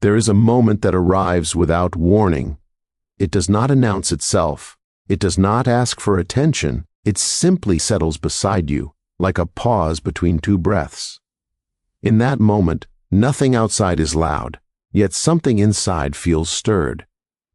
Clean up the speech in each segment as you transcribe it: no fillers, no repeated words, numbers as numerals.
There is a moment that arrives without warning. It does not announce itself. It does not ask for attention. It simply settles beside you, like a pause between two breaths. In that moment, nothing outside is loud, yet something inside feels stirred.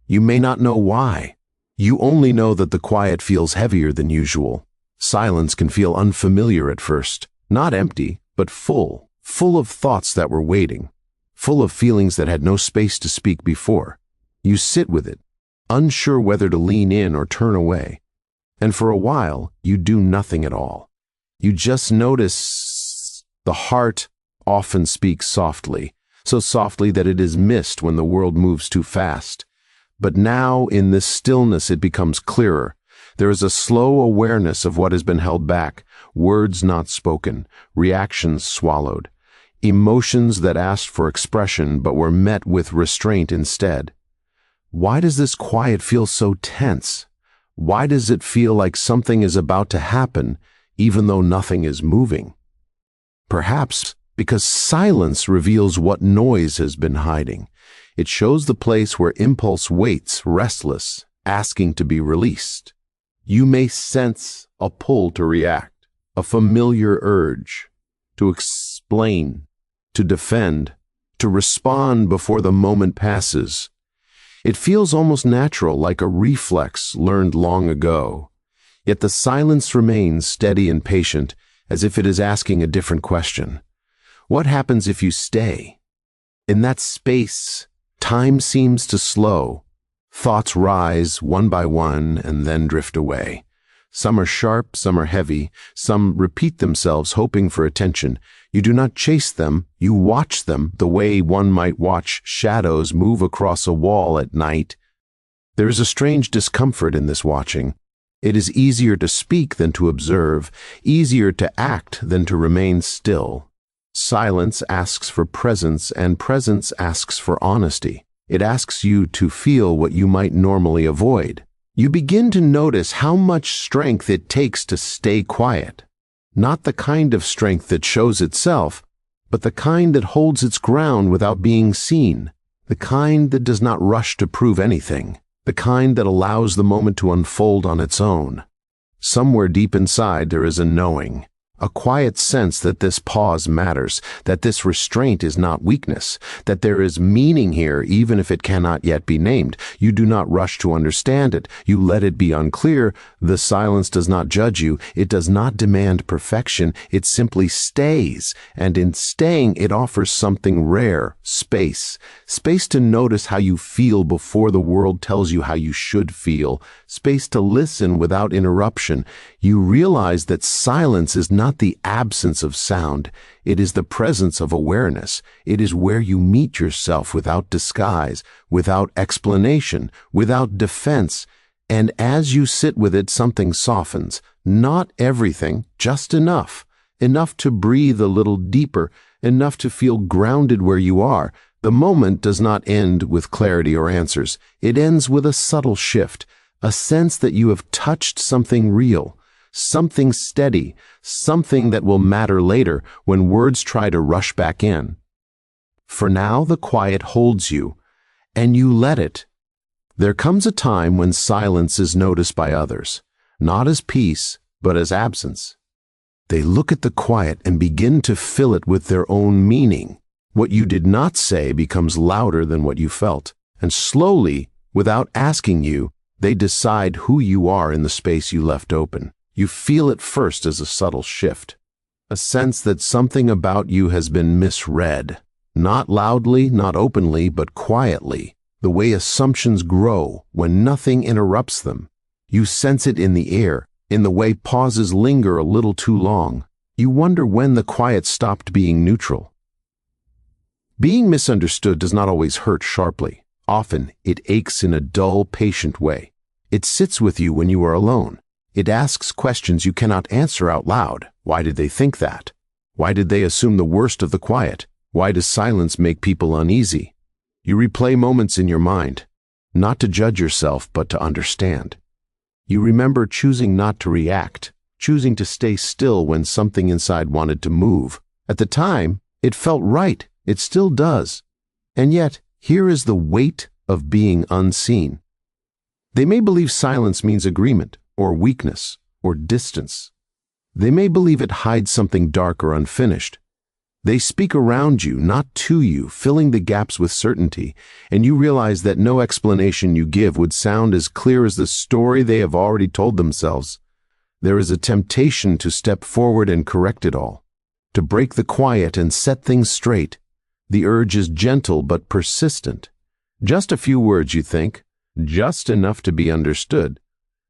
You may not know why. You only know that the quiet feels heavier than usual. Silence can feel unfamiliar at first, not empty, but full of thoughts that were waiting, full of feelings that had no space to speak before. You sit with it, unsure whether to lean in or turn away. And for a while, you do nothing at all. You just notice. The heart often speaks softly, so softly that it is missed when the world moves too fast. But now, in this stillness, it becomes clearer. There is a slow awareness of what has been held back, words not spoken, reactions swallowed, emotions that asked for expression but were met with restraint instead. Why does this quiet feel so tense? Why does it feel like something is about to happen, even though nothing is moving? Perhaps because silence reveals what noise has been hiding. It shows the place where impulse waits, restless, asking to be released. You may sense a pull to react, a familiar urge to explain, to defend, to respond before the moment passes. It feels almost natural, like a reflex learned long ago. Yet the silence remains steady and patient, as if it is asking a different question. What happens if you stay? In that space, time seems to slow. Thoughts rise one by one and then drift away. Some are sharp, some are heavy, some repeat themselves hoping for attention. You do not chase them, you watch them the way one might watch shadows move across a wall at night. There is a strange discomfort in this watching. It is easier to speak than to observe, easier to act than to remain still. Silence asks for presence, and presence asks for honesty. It asks you to feel what you might normally avoid. You begin to notice how much strength it takes to stay quiet. Not the kind of strength that shows itself, but the kind that holds its ground without being seen. The kind that does not rush to prove anything. The kind that allows the moment to unfold on its own. Somewhere deep inside there is a knowing. A quiet sense that this pause matters, that this restraint is not weakness, that there is meaning here even if it cannot yet be named. You do not rush to understand it. You let it be unclear. The silence does not judge you. It does not demand perfection. It simply stays. And in staying, it offers something rare, space. Space to notice how you feel before the world tells you how you should feel. Space to listen without interruption. You realize that silence is not the absence of sound. It is the presence of awareness. It is where you meet yourself without disguise, without explanation, without defense. And as you sit with it, something softens. Not everything, just enough. Enough to breathe a little deeper, enough to feel grounded where you are. The moment does not end with clarity or answers. It ends with a subtle shift, a sense that you have touched something real. Something steady, something that will matter later when words try to rush back in. For now, the quiet holds you, and you let it. There comes a time when silence is noticed by others, not as peace, but as absence. They look at the quiet and begin to fill it with their own meaning. What you did not say becomes louder than what you felt, and slowly, without asking you, they decide who you are in the space you left open. You feel it first as a subtle shift, a sense that something about you has been misread, not loudly, not openly, but quietly, the way assumptions grow when nothing interrupts them. You sense it in the air, in the way pauses linger a little too long. You wonder when the quiet stopped being neutral. Being misunderstood does not always hurt sharply. Often, it aches in a dull, patient way. It sits with you when you are alone. It asks questions you cannot answer out loud. Why did they think that? Why did they assume the worst of the quiet? Why does silence make people uneasy? You replay moments in your mind, not to judge yourself, but to understand. You remember choosing not to react, choosing to stay still when something inside wanted to move. At the time, it felt right. It still does. And yet, Here is the weight of being unseen. They may believe silence means agreement, or weakness, or distance. They may believe it hides something dark or unfinished. They speak around you, not to you, filling the gaps with certainty, and you realize that no explanation you give would sound as clear as the story they have already told themselves. There is a temptation to step forward and correct it all, to break the quiet and set things straight. The urge is gentle but persistent. Just a few words, you think, just enough to be understood.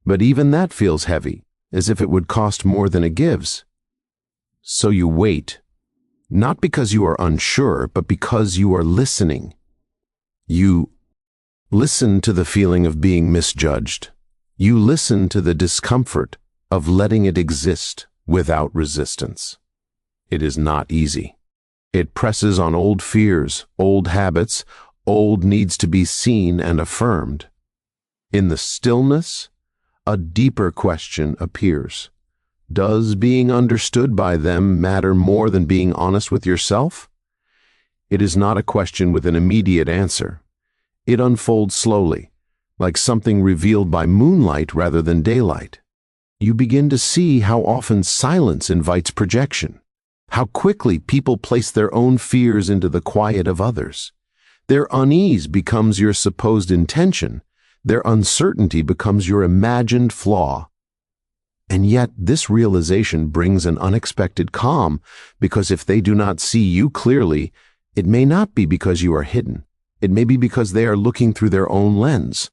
But even that feels heavy, as if it would cost more than it gives. So you wait, not because you are unsure, but because you are listening. You listen to the feeling of being misjudged. You listen to the discomfort of letting it exist without resistance. It is not easy. It presses on old fears, old habits, old needs to be seen and affirmed. In the stillness, a deeper question appears. Does being understood by them matter more than being honest with yourself? It is not a question with an immediate answer. It unfolds slowly, like something revealed by moonlight rather than daylight. You begin to see how often silence invites projection, how quickly people place their own fears into the quiet of others. Their unease becomes your supposed intention. Their uncertainty becomes your imagined flaw. And yet this realization brings an unexpected calm, because if they do not see you clearly, it may not be because you are hidden. It may be because they are looking through their own lens.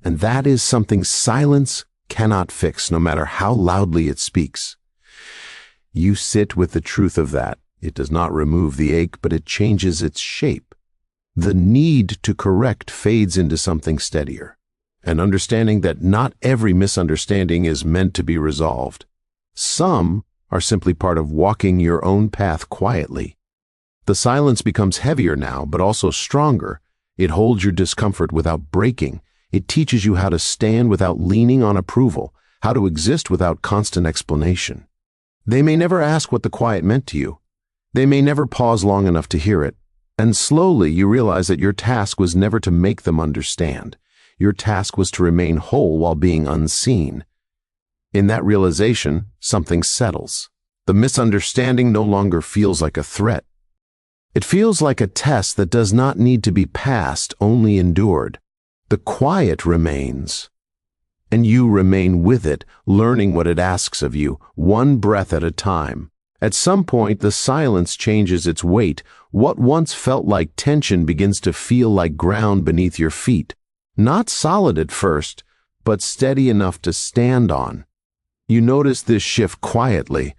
And that is something silence cannot fix, no matter how loudly it speaks. You sit with the truth of that. It does not remove the ache, but it changes its shape. The need to correct fades into something steadier, an understanding that not every misunderstanding is meant to be resolved. Some are simply part of walking your own path quietly. The silence becomes heavier now, but also stronger. It holds your discomfort without breaking. It teaches you how to stand without leaning on approval, how to exist without constant explanation. They may never ask what the quiet meant to you. They may never pause long enough to hear it. And slowly you realize that your task was never to make them understand. Your task was to remain whole while being unseen. In that realization, something settles. The misunderstanding no longer feels like a threat. It feels like a test that does not need to be passed, only endured. The quiet remains, and you remain with it, learning what it asks of you, one breath at a time. At some point, the silence changes its weight. What once felt like tension begins to feel like ground beneath your feet. Not solid at first, but steady enough to stand on. You notice this shift quietly,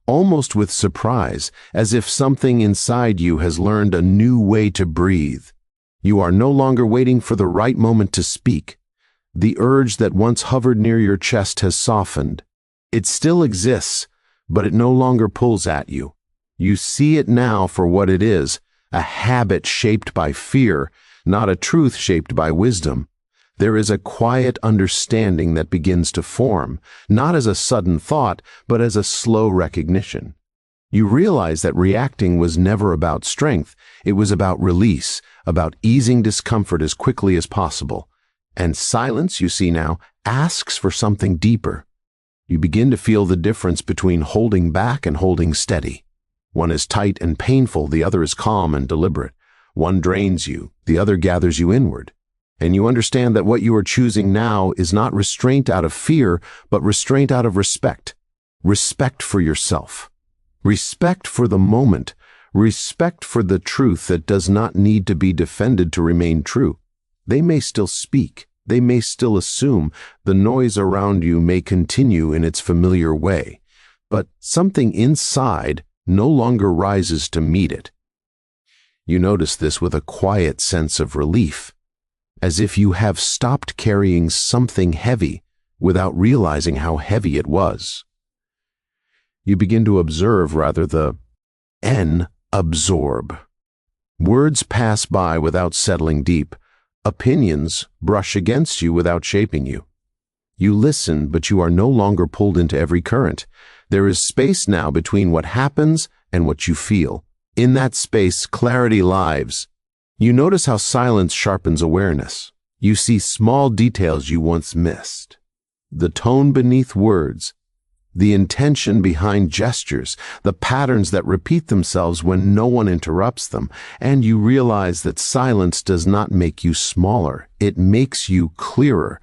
almost with surprise, as if something inside you has learned a new way to breathe. You are no longer waiting for the right moment to speak. The urge that once hovered near your chest has softened. It still exists, but it no longer pulls at you. You see it now for what it is, a habit shaped by fear, not a truth shaped by wisdom. There is a quiet understanding that begins to form, not as a sudden thought, but as a slow recognition. You realize that reacting was never about strength. It was about release, about easing discomfort as quickly as possible. And silence, you see now, asks for something deeper. You begin to feel the difference between holding back and holding steady. One is tight and painful, the other is calm and deliberate. One drains you, the other gathers you inward. And you understand that what you are choosing now is not restraint out of fear, but restraint out of respect. Respect for yourself. Respect for the moment. Respect for the truth that does not need to be defended to remain true. They may still speak. They may still assume. The noise around you may continue in its familiar way. But something inside no longer rises to meet it. You notice this with a quiet sense of relief, as if you have stopped carrying something heavy without realizing how heavy it was. You begin to observe, rather, the absorb. Words pass by without settling deep. Opinions brush against you without shaping you. You listen, but you are no longer pulled into every current. There is space now between what happens and what you feel. In that space, clarity lives. You notice how silence sharpens awareness. You see small details you once missed. The tone beneath words, the intention behind gestures, the patterns that repeat themselves when no one interrupts them, and you realize that silence does not make you smaller, it makes you clearer.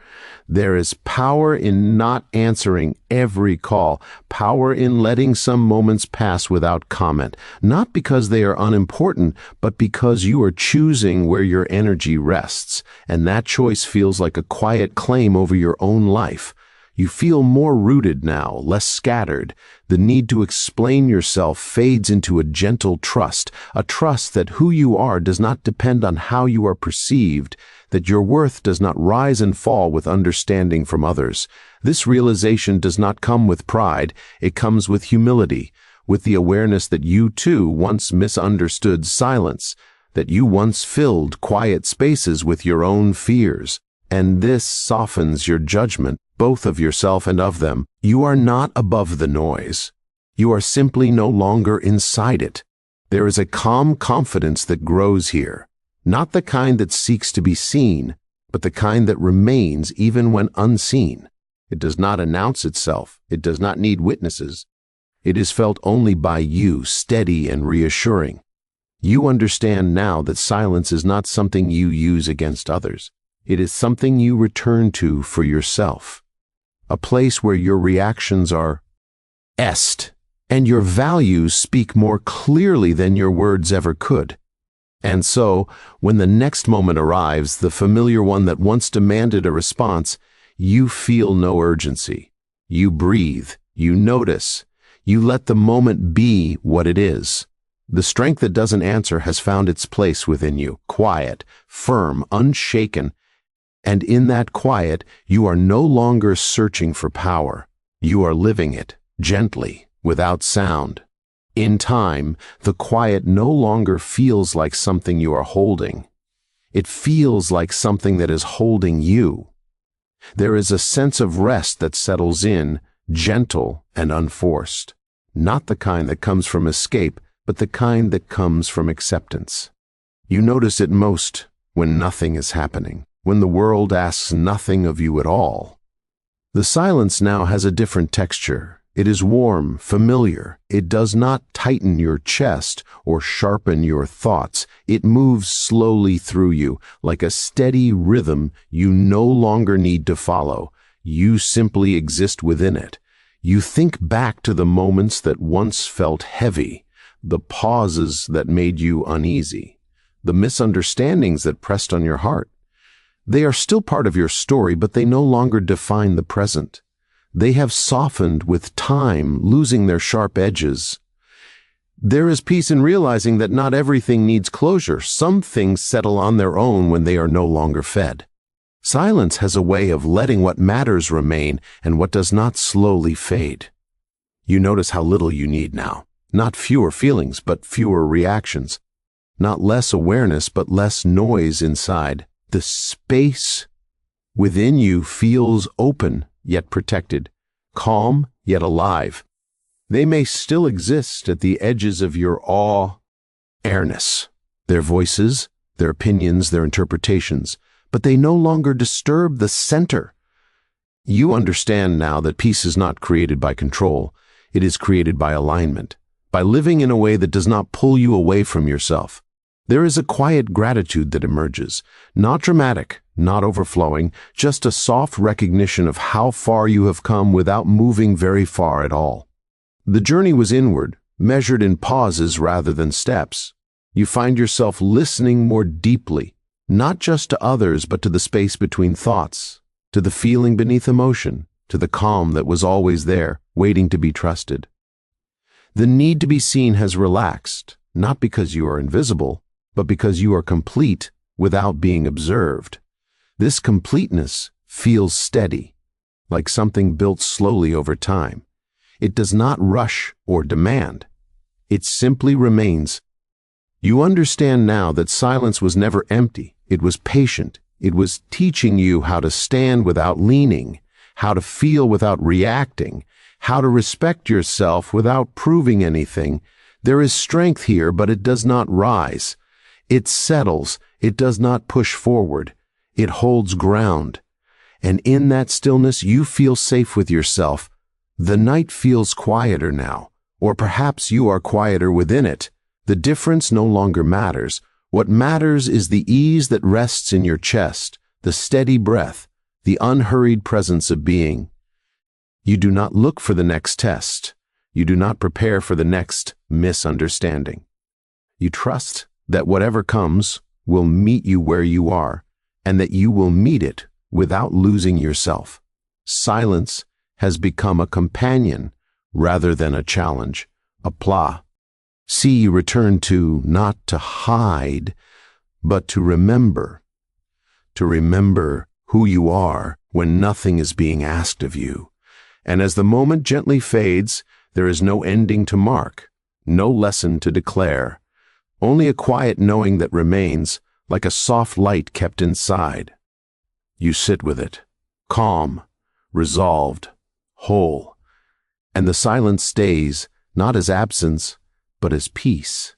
There is power in not answering every call, power in letting some moments pass without comment, not because they are unimportant, but because you are choosing where your energy rests, and that choice feels like a quiet claim over your own life. You feel more rooted now, less scattered. The need to explain yourself fades into a gentle trust, a trust that who you are does not depend on how you are perceived, that your worth does not rise and fall with understanding from others. This realization does not come with pride, it comes with humility, with the awareness that you too once misunderstood silence, that you once filled quiet spaces with your own fears. And this softens your judgment, both of yourself and of them. You are not above the noise. You are simply no longer inside it. There is a calm confidence that grows here, not the kind that seeks to be seen, but the kind that remains even when unseen. It does not announce itself. It does not need witnesses. It is felt only by you, steady and reassuring. You understand now that silence is not something you use against others. It is something you return to for yourself, a place where your reactions are and your values speak more clearly than your words ever could. And so, when the next moment arrives, the familiar one that once demanded a response, you feel no urgency. You breathe, you notice, you let the moment be what it is. The strength that doesn't answer has found its place within you, quiet, firm, unshaken. And in that quiet, you are no longer searching for power. You are living it, gently, without sound. In time, the quiet no longer feels like something you are holding. It feels like something that is holding you. There is a sense of rest that settles in, gentle and unforced. Not the kind that comes from escape, but the kind that comes from acceptance. You notice it most when nothing is happening, when the world asks nothing of you at all. The silence now has a different texture. It is warm, familiar. It does not tighten your chest or sharpen your thoughts. It moves slowly through you, like a steady rhythm you no longer need to follow. You simply exist within it. You think back to the moments that once felt heavy, the pauses that made you uneasy, the misunderstandings that pressed on your heart. They are still part of your story, but they no longer define the present. They have softened with time, losing their sharp edges. There is peace in realizing that not everything needs closure. Some things settle on their own when they are no longer fed. Silence has a way of letting what matters remain and what does not slowly fade. You notice how little you need now. Not fewer feelings, but fewer reactions. Not less awareness, but less noise inside. The space within you feels open, yet protected, calm, yet alive. They may still exist at the edges of your awareness, their voices, their opinions, their interpretations, but they no longer disturb the center. You understand now that peace is not created by control. It is created by alignment, by living in a way that does not pull you away from yourself. There is a quiet gratitude that emerges, not dramatic, not overflowing, just a soft recognition of how far you have come without moving very far at all. The journey was inward, measured in pauses rather than steps. You find yourself listening more deeply, not just to others, but to the space between thoughts, to the feeling beneath emotion, to the calm that was always there, waiting to be trusted. The need to be seen has relaxed, not because you are invisible, but because you are complete without being observed. This completeness feels steady, like something built slowly over time. It does not rush or demand. It simply remains. You understand now that silence was never empty. It was patient. It was teaching you how to stand without leaning, how to feel without reacting, how to respect yourself without proving anything. There is strength here, but it does not rise. It settles, it does not push forward, it holds ground. And in that stillness you feel safe with yourself. The night feels quieter now, or perhaps you are quieter within it. The difference no longer matters. What matters is the ease that rests in your chest, the steady breath, the unhurried presence of being. You do not look for the next test. You do not prepare for the next misunderstanding. You trust that whatever comes will meet you where you are, and that you will meet it without losing yourself. Silence has become a companion rather than a challenge, a plat. See, you return to not to hide, but to remember who you are when nothing is being asked of you. And as the moment gently fades, there is no ending to mark, no lesson to declare, only a quiet knowing that remains, like a soft light kept inside. You sit with it, calm, resolved, whole, and the silence stays, not as absence, but as peace.